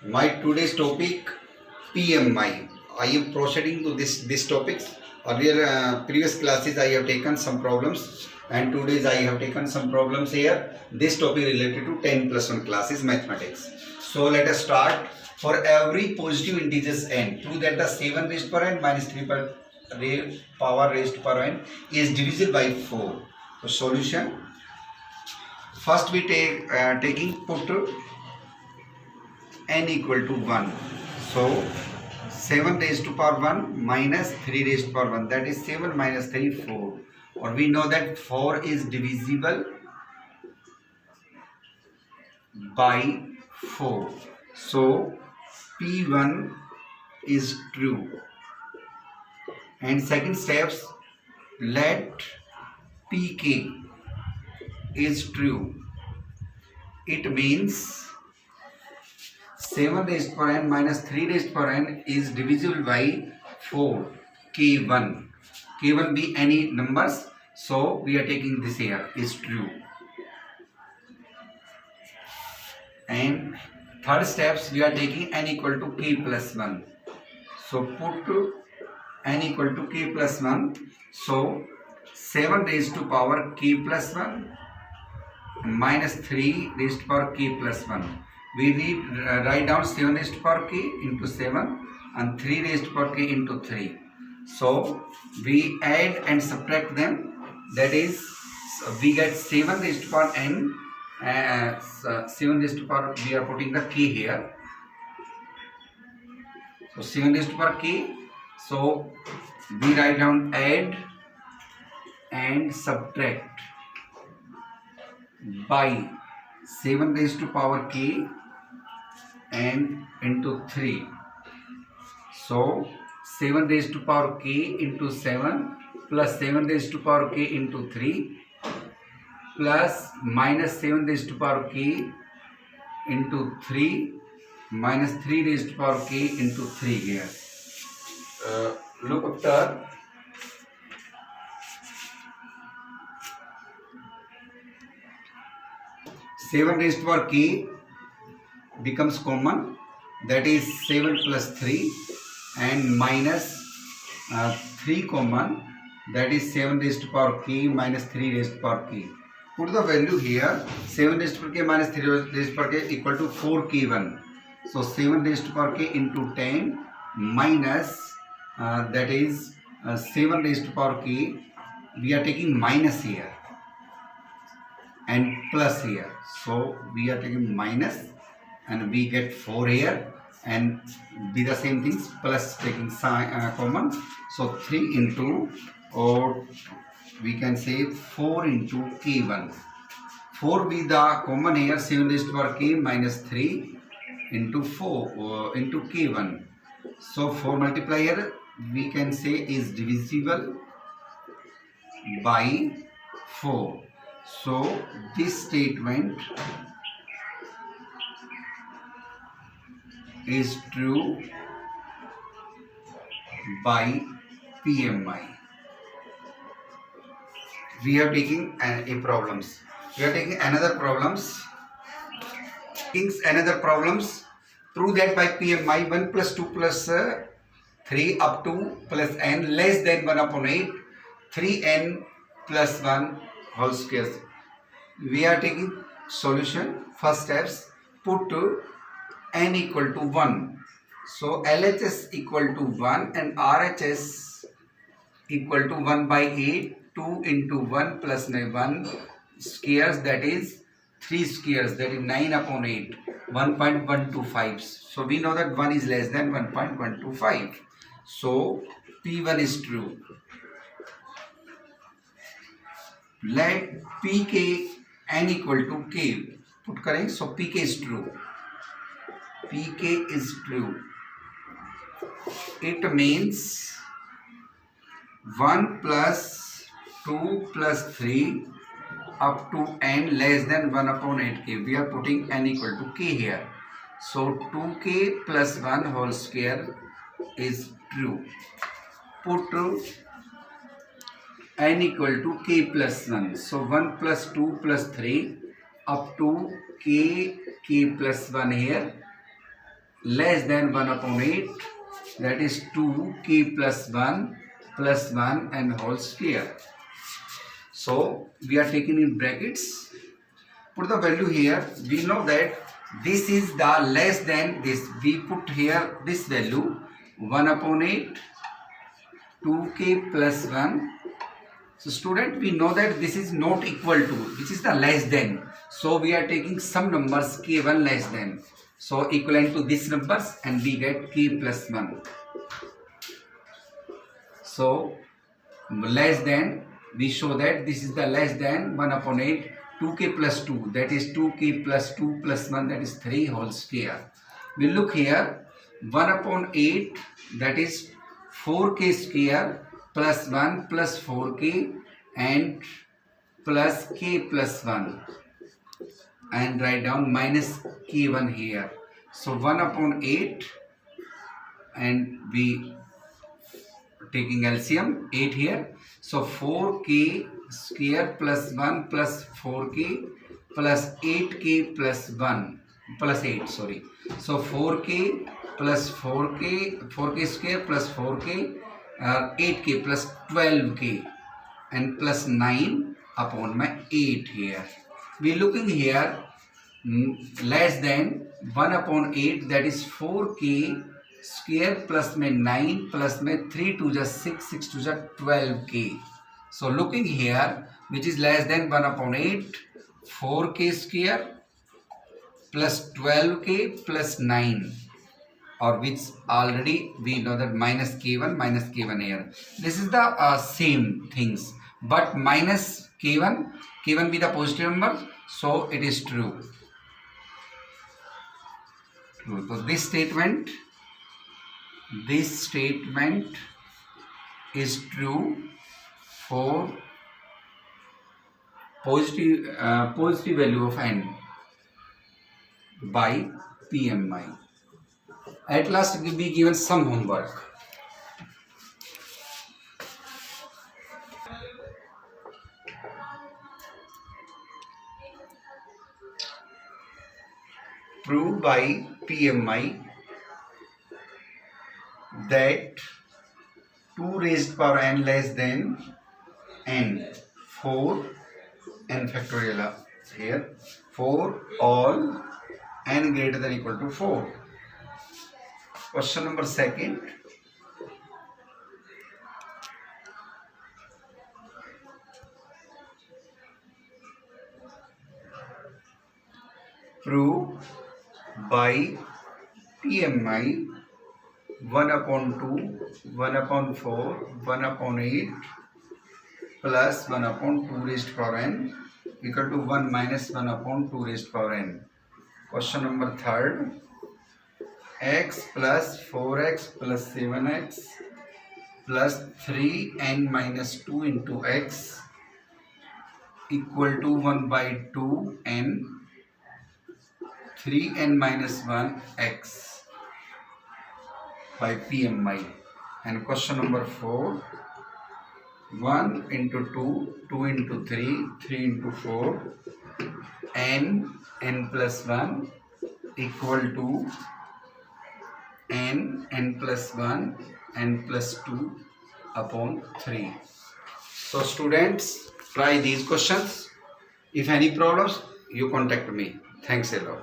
My today's topic PMI. I am proceeding to this topics. Earlier previous classes I have taken some problems and today's I have taken some problems here. This topic related to 10 plus 1 classes mathematics. So let us start. For every positive integers n, prove that the 7 raised per n minus 3 power raised per n is divisible by 4. So solution. First we taking put n equal to 1. So 7 raised to power 1 minus 3 raised to power 1, that is 7 minus 3 4, or we know that 4 is divisible by 4. So P1 is true. And second steps, let Pk is true. It means 7 raised per n minus 3 raised per n is divisible by 4. K1. K1 be any numbers. So we are taking this here is true. And third steps we are taking n equal to k plus 1. So put n equal to k plus 1. So 7 raised to power k plus 1 minus 3 raised to power k plus 1. We write down 7 raised to power k into 7 and 3 raised to power k into 3. So we add and subtract them. That is, we get 7 raised to power n. 7 raised to power, we are putting the k here. So 7 raised to power k. So we write down add and subtract by 7 raised to power k and into 3. So 7 raised to power k into 7 plus 7 raised to power k into 3 plus minus 7 raised to power k into 3 minus 3 raised to power k into 3 here. Look after. Seven raised to power k becomes common, that is 7 plus 3, and minus 3 common, that is 7 raised to power k minus 3 raised to power k. Put the value here. 7 raised to power k minus 3 raised to power k equal to 4k1. So 7 raised to power k into 10 minus that is 7 raised to power k. We are taking minus here and plus here. So we are taking minus and we get 4 here and be the same things, plus taking sign common. So 3 into, or we can say 4 into k1. 4 be the common here, 7 raised to power k minus 3 into 4 into k1. So 4 multiplier we can say is divisible by 4. So this statement is true by PMI. We are taking a problems. We are taking another problems. Prove that by PMI 1 plus 2 plus 3 up to plus n less than 1 upon 8 3n plus 1 whole square. We are taking solution. First steps, put n equal to 1. So LHS equal to 1 and RHS equal to 1 by 8. 2 into 1 plus 1 squares, that is 3 squares, that is 9 upon 8. 1.125. So we know that 1 is less than 1.125. So P1 is true. Let Pk n equal to k. Put करें. So Pk is true. Pk is true. It means 1 plus 2 plus 3 up to n less than 1 upon 8k. We are putting n equal to k here. So 2k plus 1 whole square is true. Put n equal to k plus 1. So 1 plus 2 plus 3 up to k plus 1 here. less than 1 upon 8, that is 2k plus 1 and whole square. So we are taking in brackets, put the value here. We know that this is the less than this. We put here this value 1 upon 8, 2k plus 1. So student, we know that this is not equal to, which is the less than. So we are taking some numbers k1 less than. So equivalent to these numbers, and we get k plus 1. So less than, we show that this is the less than 1 upon 8, 2k plus 2, that is 2k plus 2 plus 1, that is 3 whole square. We look here, 1 upon 8, that is 4k square plus 1 plus 4k and plus k plus 1, and write down minus k1 here. So 1 upon 8, and we taking LCM 8 here. So 4k square plus 1 plus 4k plus 8k plus 1 plus 8, sorry. So 4k plus 4k square plus 4k 8k plus 12k and plus 9 upon my 8 here. We looking here less than 1 upon 8, that is 4k square plus my 9 plus my 3 to just 6, 6 to just 12k. So looking here, which is less than 1 upon 8, 4k square plus 12k plus 9, or which already we know that minus k1 here. This is the same things, but minus k1 be the positive number, so it is true. So this statement is true for positive value of n by PMI. At last we will be given some homework. Prove by PMI that 2 raised power n less than n, 4 n factorial here, 4 all n greater than equal to 4. Question number 2. Prove by PMI 1 upon 2, 1 upon 4, 1 upon 8 plus 1 upon 2 raised power n equal to 1 minus 1 upon 2 raised power n. Question number 3. X plus 4x plus 7x plus 3n minus 2 into x equal to 1 by 2n 3n minus 1 x by PMI. And question number 4. 1 into 2, 2 into 3, 3 into 4, n plus 1 equal to n plus 1 n plus 2 upon 3. So students, try these questions. If any problems, you contact me. Thanks a lot.